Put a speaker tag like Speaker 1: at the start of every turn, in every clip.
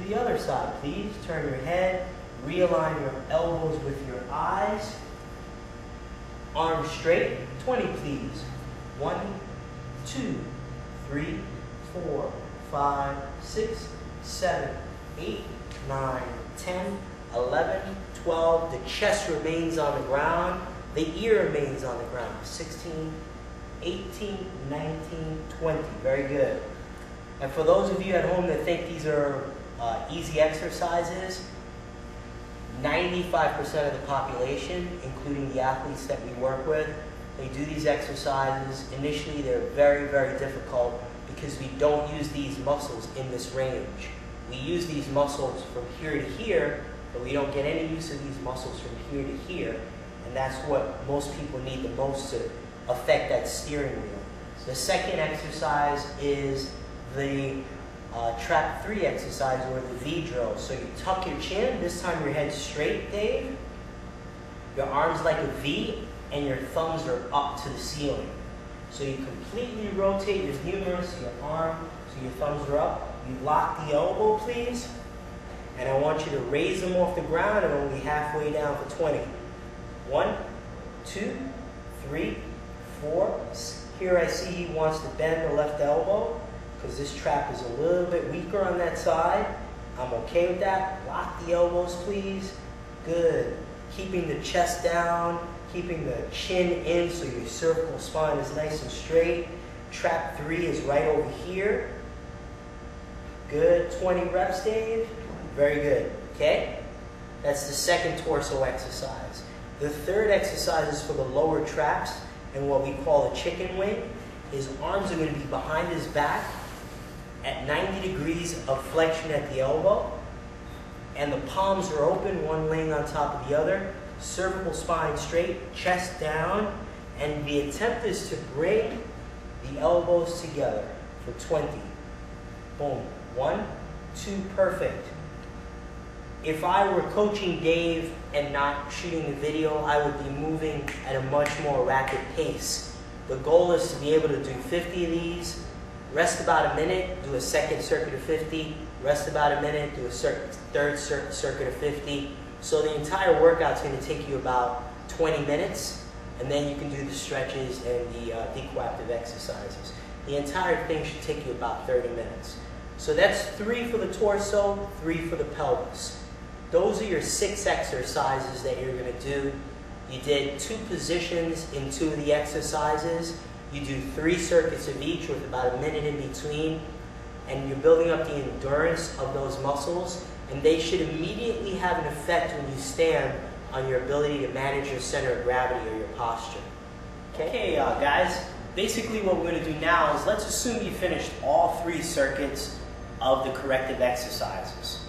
Speaker 1: the other side, please. Turn your head, realign your elbows with your eyes. Arms straight, 20 please. 1, 2, 3, 4, 5, 6, 7, 8, 9, 10, 11, 12. The chest remains on the ground. The ear remains on the ground. 16, 18, 19, 20. Very good. And for those of you at home that think these are easy exercises, 95% of the population, including the athletes that we work with, they do these exercises. Initially, they're very, very difficult because we don't use these muscles in this range. We use these muscles from here to here, but we don't get any use of these muscles from here to here. And that's what most people need the most to affect that steering wheel. The second exercise is the trap 3 exercise, or the V drill. So you tuck your chin, this time your head's straight, Dave. Your arms like a V, and your thumbs are up to the ceiling. So you completely rotate your humerus, your arm, so your thumbs are up. You lock the elbow, please. And I want you to raise them off the ground and only halfway down for 20. 1, 2, 3, 4. Here I see he wants to bend the left elbow because this trap is a little bit weaker on that side. I'm okay with that. Lock the elbows, please. Good. Keeping the chest down, keeping the chin in so your cervical spine is nice and straight. Trap 3 is right over here. Good. 20 reps, Dave. Very good. Okay? That's the second torso exercise. The third exercise is for the lower traps, and what we call a chicken wing. His arms are going to be behind his back at 90 degrees of flexion at the elbow, and the palms are open, one laying on top of the other. Cervical spine straight, chest down, and the attempt is to bring the elbows together for 20. Boom. 1, 2, perfect. If I were coaching Dave and not shooting the video, I would be moving at a much more rapid pace. The goal is to be able to do 50 of these, rest about a minute, do a second circuit of 50, rest about a minute, do a third circuit of 50. So the entire workout's going to take you about 20 minutes, and then you can do the stretches and the decoactive exercises. The entire thing should take you about 30 minutes. So that's 3 for the torso, 3 for the pelvis. Those are your 6 exercises that you're going to do. You did 2 positions in 2 of the exercises. You do 3 circuits of each with about a minute in between. And you're building up the endurance of those muscles. And they should immediately have an effect when you stand on your ability to manage your center of gravity or your posture. Okay, guys, basically what we're going to do now is let's assume you finished all 3 circuits of the corrective exercises.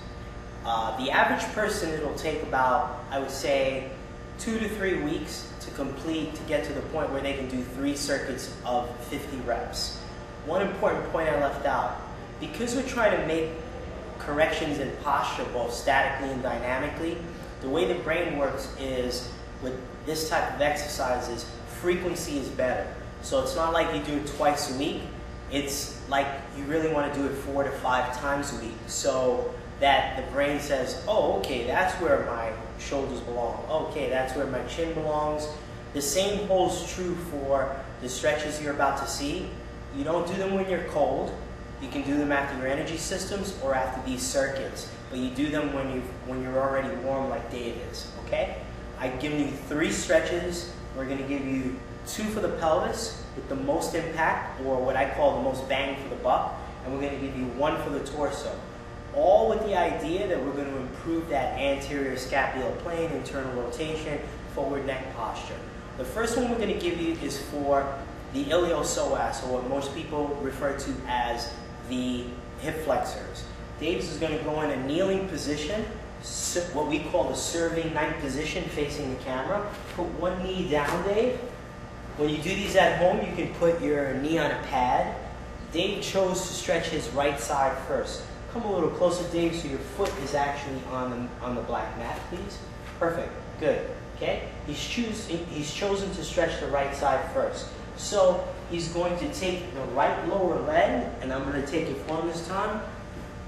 Speaker 1: The average person, it'll take about, I would say, 2 to 3 weeks to complete, to get to the point where they can do 3 circuits of 50 reps. One important point I left out, because we're trying to make corrections in posture both statically and dynamically, the way the brain works is with this type of exercises, frequency is better. So it's not like you do it twice a week, it's like you really want to do it 4 to 5 times a week. So that the brain says, oh, okay, that's where my shoulders belong. Okay, that's where my chin belongs. The same holds true for the stretches you're about to see. You don't do them when you're cold. You can do them after your energy systems or after these circuits. But you do them when you're already warm like Dave is, okay? I've given you 3 stretches. We're going to give you 2 for the pelvis with the most impact, or what I call the most bang for the buck. And we're going to give you 1 for the torso. All with the idea that we're going to improve that anterior scapular plane, internal rotation, forward neck posture. The first one we're going to give you is for the iliopsoas, or what most people refer to as the hip flexors. Dave's is going to go in a kneeling position, what we call the serving knight position, facing the camera. Put one knee down, Dave. When you do these at home, you can put your knee on a pad. Dave chose to stretch his right side first. Come a little closer, Dave, so your foot is actually on the black mat, please. Perfect. Good. Okay? He's chosen to stretch the right side first. So he's going to take the right lower leg, and I'm going to take it for him this time.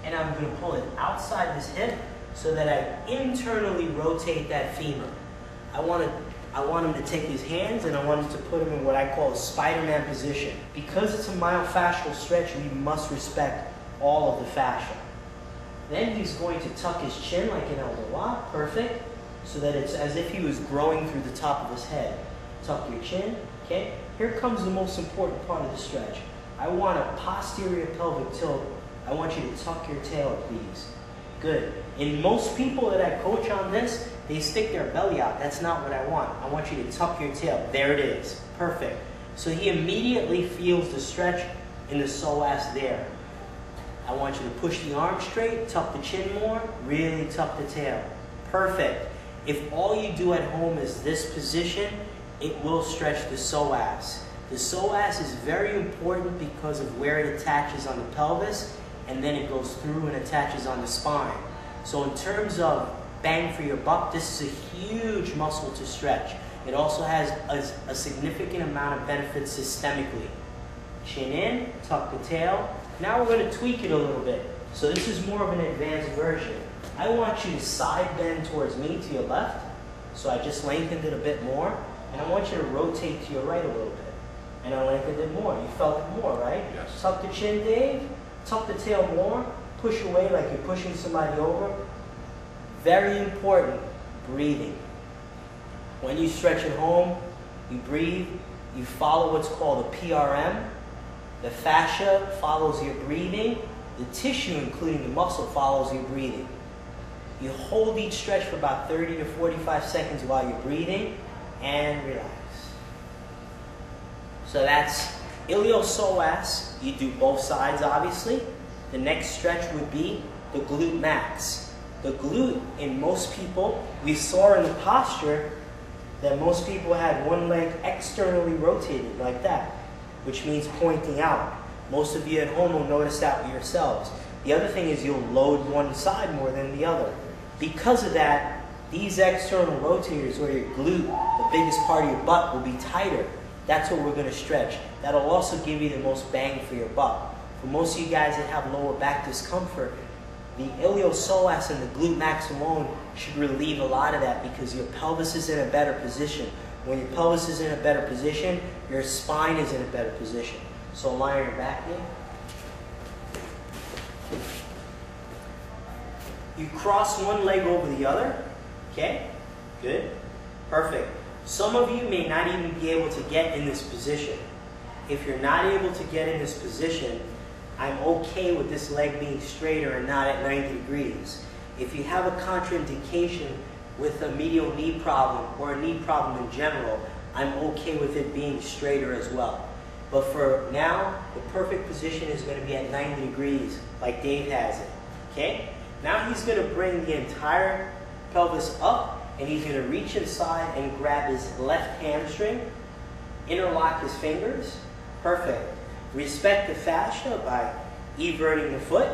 Speaker 1: and I'm going to pull it outside this hip so that I internally rotate that femur. I want him to take his hands and I want him to put them in what I call a Spider-Man position. Because it's a myofascial stretch, we must respect all of the fascia. Then he's going to tuck his chin like an elbow lock, perfect, so that it's as if he was growing through the top of his head. Tuck your chin, okay? Here comes the most important part of the stretch. I want a posterior pelvic tilt. I want you to tuck your tail, please. Good. In most people that I coach on this, they stick their belly out. That's not what I want. I want you to tuck your tail. There it is. Perfect. So he immediately feels the stretch in the psoas there. I want you to push the arm straight, tuck the chin more, really tuck the tail. Perfect. If all you do at home is this position, it will stretch the psoas. The psoas is very important because of where it attaches on the pelvis, and then it goes through and attaches on the spine. So in terms of bang for your buck, this is a huge muscle to stretch. It also has a significant amount of benefits systemically. Chin in, tuck the tail. Now we're going to tweak it a little bit. So this is more of an advanced version. I want you to side bend towards me to your left. So I just lengthened it a bit more. And I want you to rotate to your right a little bit. And I lengthened it more. You felt it more, right?
Speaker 2: Yes.
Speaker 1: Tuck the chin, Dave. Tuck the tail more. Push away like you're pushing somebody over. Very important, breathing. When you stretch at home, you breathe. You follow what's called a PRM. The fascia follows your breathing. The tissue, including the muscle, follows your breathing. You hold each stretch for about 30 to 45 seconds while you're breathing, and relax. So that's iliopsoas. You do both sides, obviously. The next stretch would be the glute max. The glute, in most people, we saw in the posture that most people had one leg externally rotated like that, which means pointing out. Most of you at home will notice that with yourselves. The other thing is you'll load one side more than the other. Because of that, these external rotators, or your glute, the biggest part of your butt, will be tighter. That's what we're going to stretch. That'll also give you the most bang for your buck. For most of you guys that have lower back discomfort, the iliopsoas and the glute max alone should relieve a lot of that because your pelvis is in a better position. When your pelvis is in a better position, your spine is in a better position. So lie on your back here. You cross one leg over the other. Okay? Good. Perfect. Some of you may not even be able to get in this position. If you're not able to get in this position, I'm okay with this leg being straighter and not at 90 degrees. If you have a contraindication with a medial knee problem or a knee problem in general, I'm okay with it being straighter as well. But for now, the perfect position is going to be at 90 degrees, like Dave has it. Okay? Now he's going to bring the entire pelvis up, and he's going to reach inside and grab his left hamstring, interlock his fingers. Perfect. Respect the fascia by everting the foot.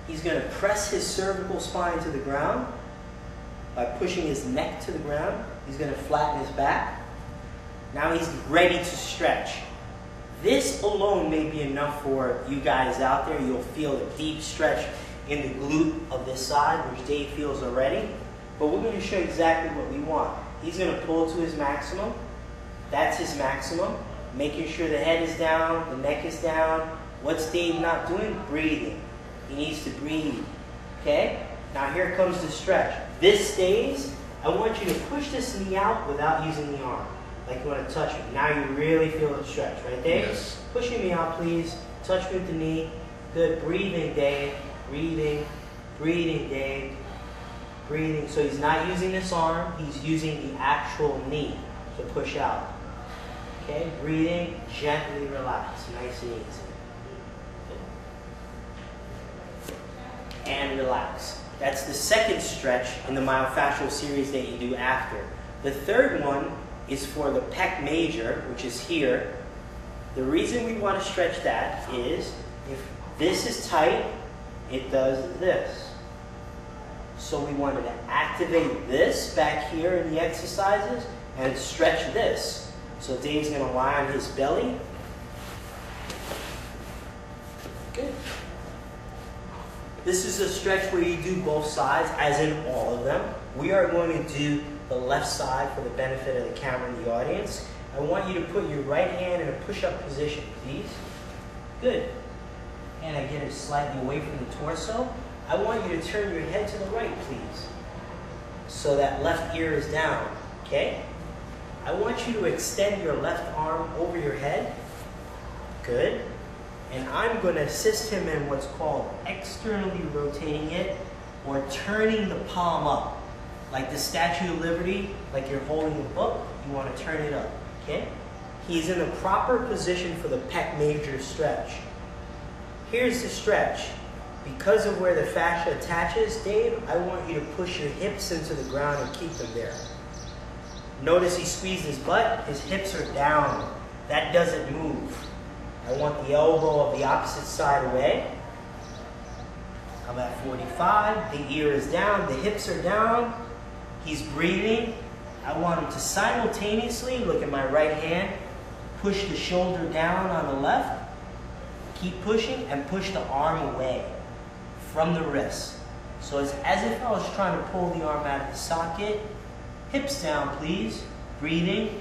Speaker 1: He's going to press his cervical spine to the ground by pushing his neck to the ground. He's going to flatten his back. Now he's ready to stretch. This alone may be enough for you guys out there. You'll feel a deep stretch in the glute of this side, which Dave feels already. But we're going to show you exactly what we want. He's going to pull to his maximum. That's his maximum. Making sure the head is down, the neck is down. What's Dave not doing? Breathing. He needs to breathe. Okay? Now here comes the stretch. This stays. I want you to push this knee out without using the arm. Like you want to touch me. Now you really feel the stretch, right, Dave?
Speaker 2: Yes.
Speaker 1: Pushing me out, please. Touch me with the knee. Good. Breathing, Dave. Breathing. Breathing, Dave. Breathing. So he's not using this arm. He's using the actual knee to push out. Okay? Breathing. Gently relax. Nice and easy. And relax. That's the second stretch in the myofascial series that you do after. The third one is for the pec major, which is here. The reason we want to stretch that is if this is tight, it does this. So we wanted to activate this back here in the exercises and stretch this. So Dave's going to lie on his belly. Good. This is a stretch where you do both sides, as in all of them. We are going to do the left side for the benefit of the camera and the audience. I want you to put your right hand in a push-up position, please. Good. And I get it slightly away from the torso. I want you to turn your head to the right, please. So that left ear is down, okay? I want you to extend your left arm over your head. Good. And I'm going to assist him in what's called externally rotating it or turning the palm up. Like the Statue of Liberty, like you're holding a book, you want to turn it up, okay? He's in the proper position for the pec major stretch. Here's the stretch. Because of where the fascia attaches, Dave, I want you to push your hips into the ground and keep them there. Notice he squeezed his butt, his hips are down. That doesn't move. I want the elbow of the opposite side away. I'm at 45, the ear is down, the hips are down. He's breathing. I want him to simultaneously, look at my right hand, push the shoulder down on the left, keep pushing, and push the arm away from the wrist. So it's as if I was trying to pull the arm out of the socket. Hips down, please. Breathing,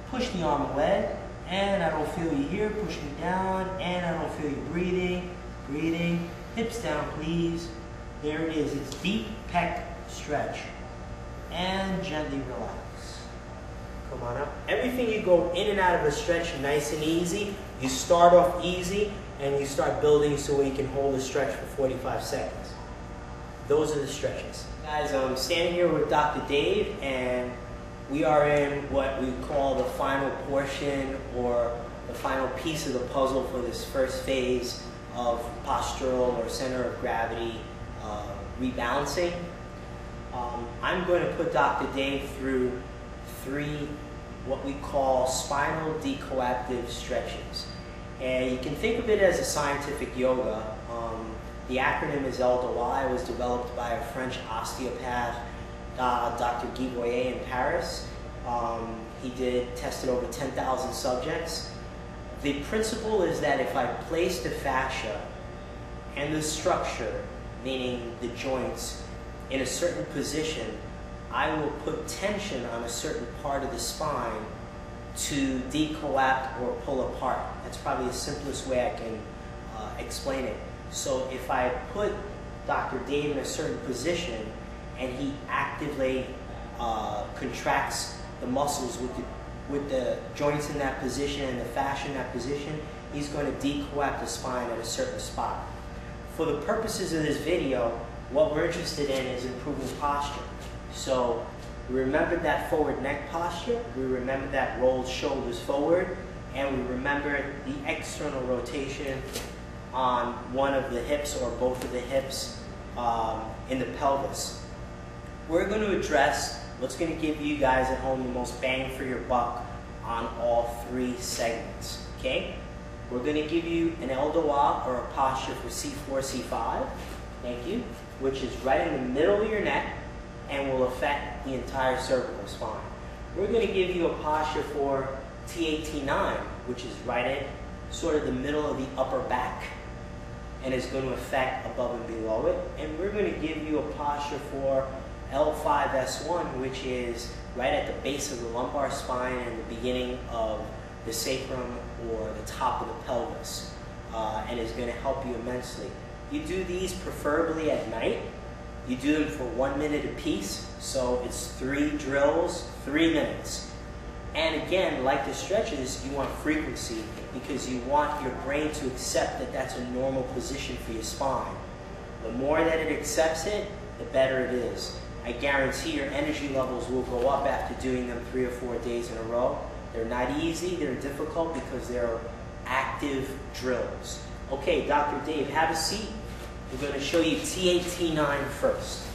Speaker 1: push the arm away. And I don't feel you here, push me down, and I don't feel you breathing, breathing. Hips down, please. There it is, it's deep pec stretch. And gently relax. Come on up. Everything you go in and out of a stretch nice and easy. You start off easy, and you start building so you can hold a stretch for 45 seconds. Those are the stretches. Guys, I'm standing here with Dr. Dave, and we are in what we call the final portion or the final piece of the puzzle for this first phase of postural or center of gravity rebalancing. I'm going to put Dr. Dave through 3 what we call spinal decoactive stretches. And you can think of it as a scientific yoga. The acronym is LDOI. It was developed by a French osteopath, Dr. Guy Boyer in Paris. He tested over 10,000 subjects. The principle is that if I place the fascia and the structure, meaning the joints, in a certain position, I will put tension on a certain part of the spine to decoact or pull apart. That's probably the simplest way I can explain it. So if I put Dr. Dave in a certain position and he actively contracts the muscles with the joints in that position and the fascia in that position, he's going to decoact the spine at a certain spot. For the purposes of this video, what we're interested in is improving posture. So we remember that forward neck posture, we remember that rolled shoulders forward, and we remember the external rotation on one of the hips or both of the hips in the pelvis. We're going to address what's going to give you guys at home the most bang for your buck on all 3 segments, okay? We're going to give you an LDOI or a posture for C4, C5, thank you, which is right in the middle of your neck and will affect the entire cervical spine. We're going to give you a posture for T8, T9, which is right in sort of the middle of the upper back and is going to affect above and below it. And we're going to give you a posture for L5S1, which is right at the base of the lumbar spine and the beginning of the sacrum or the top of the pelvis, and is going to help you immensely. You do these preferably at night. You do them for 1 minute apiece, so it's 3 drills, 3 minutes. And again, like the stretches, you want frequency because you want your brain to accept that that's a normal position for your spine. The more that it accepts it, the better it is. I guarantee your energy levels will go up after doing them 3 or 4 days in a row. They're not easy, they're difficult because they're active drills. Okay, Dr. Dave, have a seat. We're going to show you T8, T9 first.